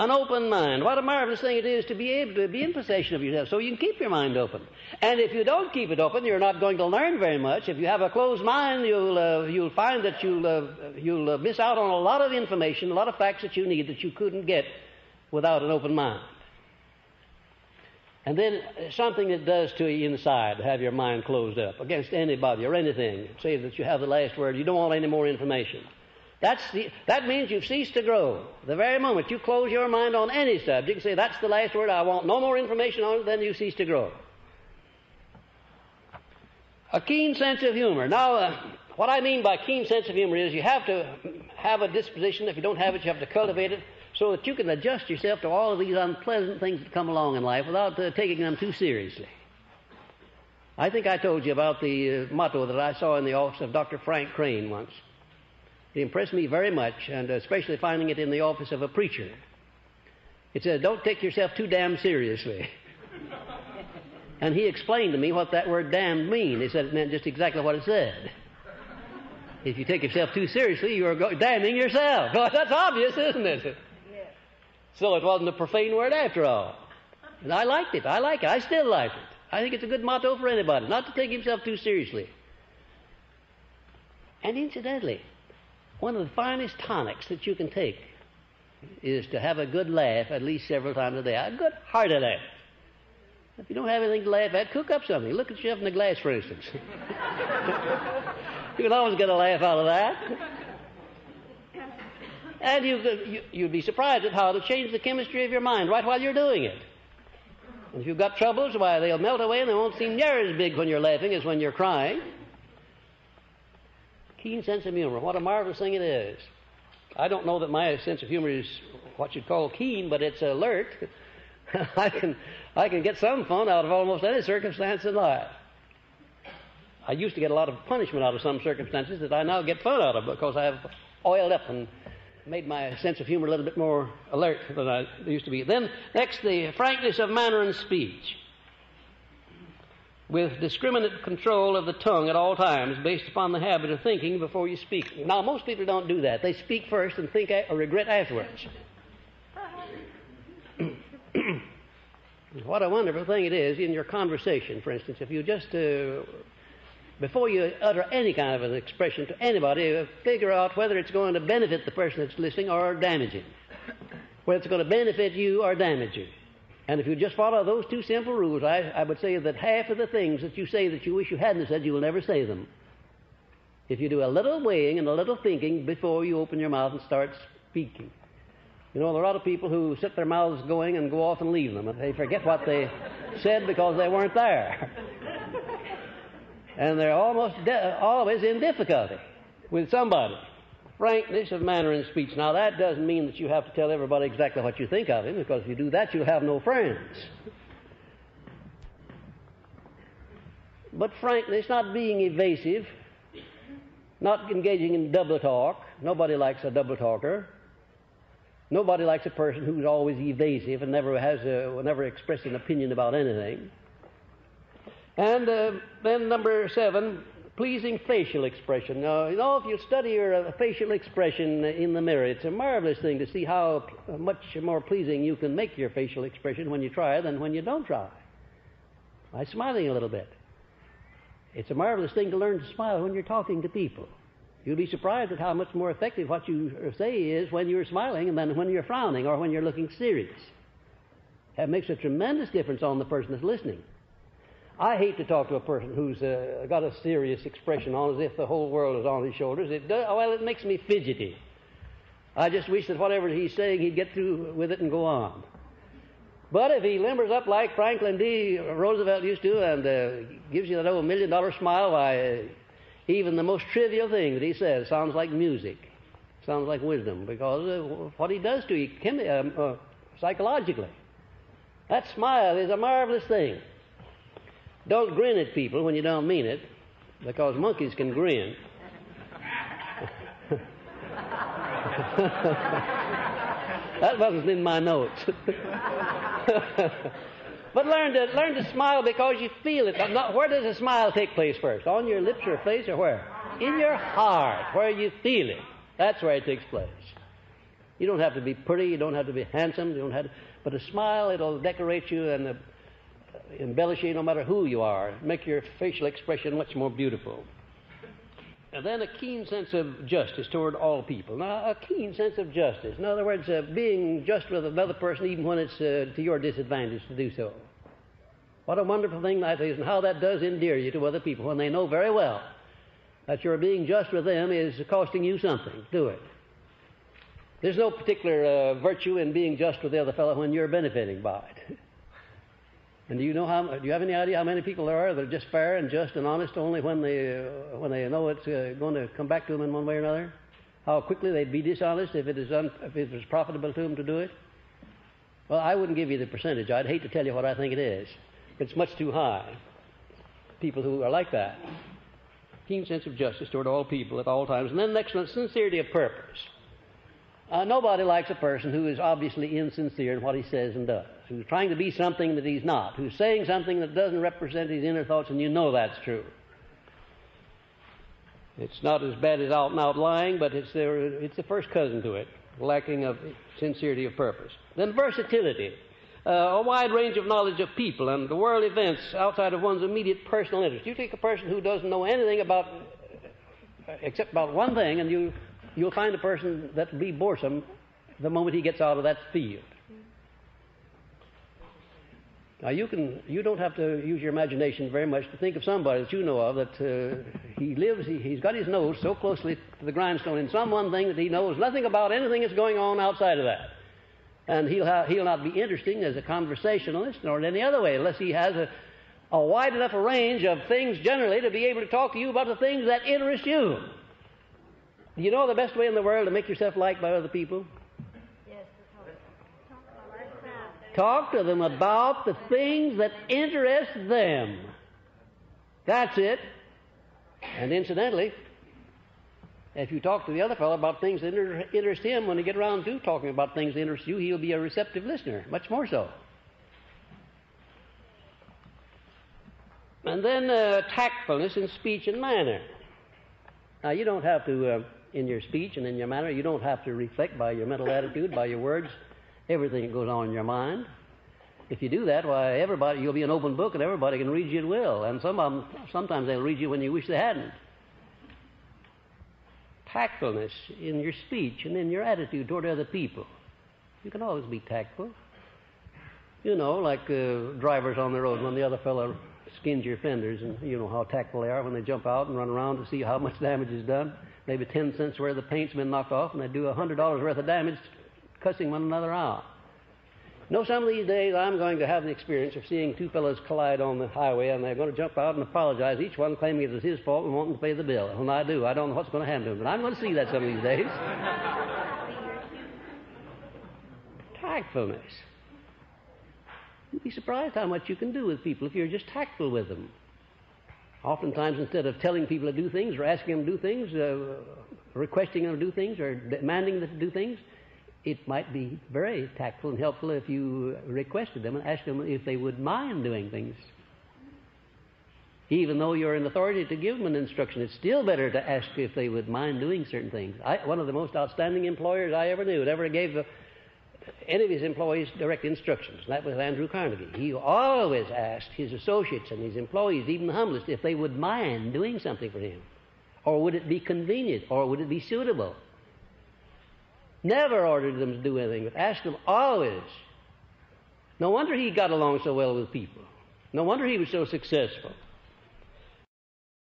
An open mind. What a marvelous thing it is to be able to be in possession of yourself so you can keep your mind open. And if you don't keep it open, you're not going to learn very much. If you have a closed mind, you'll find that you'll miss out on a lot of information, a lot of facts that you need that you couldn't get without an open mind. And then something it does to you inside to have your mind closed up against anybody or anything. Say that you have the last word. You don't want any more information. That means you've ceased to grow. The very moment you close your mind on any subject and say, that's the last word, I want no more information on it, then you cease to grow. A keen sense of humor. Now, what I mean by keen sense of humor is you have to have a disposition. If you don't have it, you have to cultivate it so that you can adjust yourself to all of these unpleasant things that come along in life without taking them too seriously. I think I told you about the motto that I saw in the office of Dr. Frank Crane once. It impressed me very much, and especially finding it in the office of a preacher. It said, don't take yourself too damn seriously. And he explained to me what that word damned mean. He said it meant just exactly what it said. If you take yourself too seriously, you are damning yourself. Well, that's obvious, isn't it? Yes. So it wasn't a profane word after all. And I liked it. I like it. I still like it. I think it's a good motto for anybody, not to take himself too seriously. And incidentally, one of the finest tonics that you can take is to have a good laugh at least several times a day. A good hearty laugh. If you don't have anything to laugh at, cook up something. Look at yourself in the glass, for instance. You can always get a laugh out of that. And you'd be surprised at how it'll change the chemistry of your mind right while you're doing it. And if you've got troubles, why, they'll melt away and they won't seem near as big when you're laughing as when you're crying. Keen sense of humor. What a marvelous thing it is. I don't know that my sense of humor is what you'd call keen, but it's alert. I can get some fun out of almost any circumstance in life. I used to get a lot of punishment out of some circumstances that I now get fun out of because I have oiled up and made my sense of humor a little bit more alert than I used to be. Then, next, the frankness of manner and speech, with discriminate control of the tongue at all times based upon the habit of thinking before you speak. Now, most people don't do that. They speak first and think or regret afterwards. What a wonderful thing it is in your conversation, for instance. If you just, before you utter any kind of an expression to anybody, figure out whether it's going to benefit the person that's listening or damage him. Whether it's going to benefit you or damage you. And if you just follow those two simple rules, I would say that half of the things that you say that you wish you hadn't said, you will never say them. If you do a little weighing and a little thinking before you open your mouth and start speaking. You know, there are a lot of people who sit their mouths going and go off and leave them. And they forget what they said because they weren't there. And they're almost always in difficulty with somebody. Frankness of manner and speech. Now, that doesn't mean that you have to tell everybody exactly what you think of him, because if you do that, you'll have no friends. But frankness, not being evasive, not engaging in double talk. Nobody likes a double talker. Nobody likes a person who's always evasive and never expresses an opinion about anything. And then number 7, pleasing facial expression. Now, you know, if you study your facial expression in the mirror, it's a marvelous thing to see how much more pleasing you can make your facial expression when you try than when you don't try. By smiling a little bit. It's a marvelous thing to learn to smile when you're talking to people. You'll be surprised at how much more effective what you say is when you're smiling than when you're frowning or when you're looking serious. That makes a tremendous difference on the person that's listening. I hate to talk to a person who's got a serious expression on, as if the whole world is on his shoulders. It makes me fidgety. I just wish that whatever he's saying, he'd get through with it and go on. But if he limbers up like Franklin D. Roosevelt used to and gives you that old $1 million smile, why, even the most trivial thing that he says sounds like music, sounds like wisdom, because what he does to you psychologically. That smile is a marvelous thing. Don't grin at people when you don't mean it, because monkeys can grin. That wasn't in my notes. But learn to smile because you feel it. Where does a smile take place first? On your lips or face or where? In your heart, where you feel it. That's where it takes place. You don't have to be pretty, you don't have to be handsome, you don't have to, but a smile, it'll decorate you and embellish you no matter who you are, make your facial expression much more beautiful. And then a keen sense of justice toward all people. Now, a keen sense of justice. In other words, being just with another person even when it's to your disadvantage to do so. What a wonderful thing that is, and how that does endear you to other people when they know very well that your being just with them is costing you something. Do it. There's no particular virtue in being just with the other fellow when you're benefiting by it. And do you have any idea how many people there are that are just fair and just and honest only when they know it's going to come back to them in one way or another? How quickly they'd be dishonest if it was profitable to them to do it? Well, I wouldn't give you the percentage. I'd hate to tell you what I think it is. It's much too high. People who are like that. Keen sense of justice toward all people at all times. And then next one, sincerity of purpose. Nobody likes a person who is obviously insincere in what he says and does, who's trying to be something that he's not, who's saying something that doesn't represent his inner thoughts, and you know that's true. It's not as bad as out and out lying, but it's the first cousin to it, lacking of sincerity of purpose. Then versatility, a wide range of knowledge of people and the world events outside of one's immediate personal interest. You take a person who doesn't know anything except about one thing, and you'll find a person that will be boresome the moment he gets out of that field. Now, you don't have to use your imagination very much to think of somebody that you know of that he's got his nose so closely to the grindstone in some one thing that he knows nothing about anything that's going on outside of that. And he'll not be interesting as a conversationalist nor in any other way unless he has a wide enough range of things generally to be able to talk to you about the things that interest you. Do you know the best way in the world to make yourself liked by other people? Yes. Talk to them about the things that interest them. That's it. And incidentally, if you talk to the other fellow about things that interest him, when you get around to talking about things that interest you, he'll be a receptive listener, much more so. And then tactfulness in speech and manner. Now, you don't have to, in your speech and in your manner, you don't have to reflect by your mental attitude, by your words, everything that goes on in your mind. If you do that, why, you'll be an open book and everybody can read you at will. And sometimes they'll read you when you wish they hadn't. Tactfulness in your speech and in your attitude toward other people. You can always be tactful. You know, like drivers on the road when the other fellow skins your fenders, and you know how tactful they are when they jump out and run around to see how much damage is done. Maybe 10 cents worth of the paint's been knocked off, and they do $100 worth of damage cussing one another out. No, some of these days I'm going to have the experience of seeing two fellows collide on the highway, and they're going to jump out and apologize, each one claiming it was his fault and wanting to pay the bill. When I do, I don't know what's going to happen to them, but I'm going to see that some of these days. Tactfulness. You'd be surprised how much you can do with people if you're just tactful with them. Oftentimes, instead of telling people to do things or asking them to do things, requesting them to do things or demanding them to do things, it might be very tactful and helpful if you requested them and asked them if they would mind doing things. Even though you're in authority to give them an instruction, it's still better to ask if they would mind doing certain things. One of the most outstanding employers I ever knew never gave any of his employees direct instructions. That was Andrew Carnegie. He always asked his associates and his employees, even the humblest, if they would mind doing something for him. Or would it be convenient? Or would it be suitable? Never ordered them to do anything, but asked them always. No wonder he got along so well with people. No wonder he was so successful.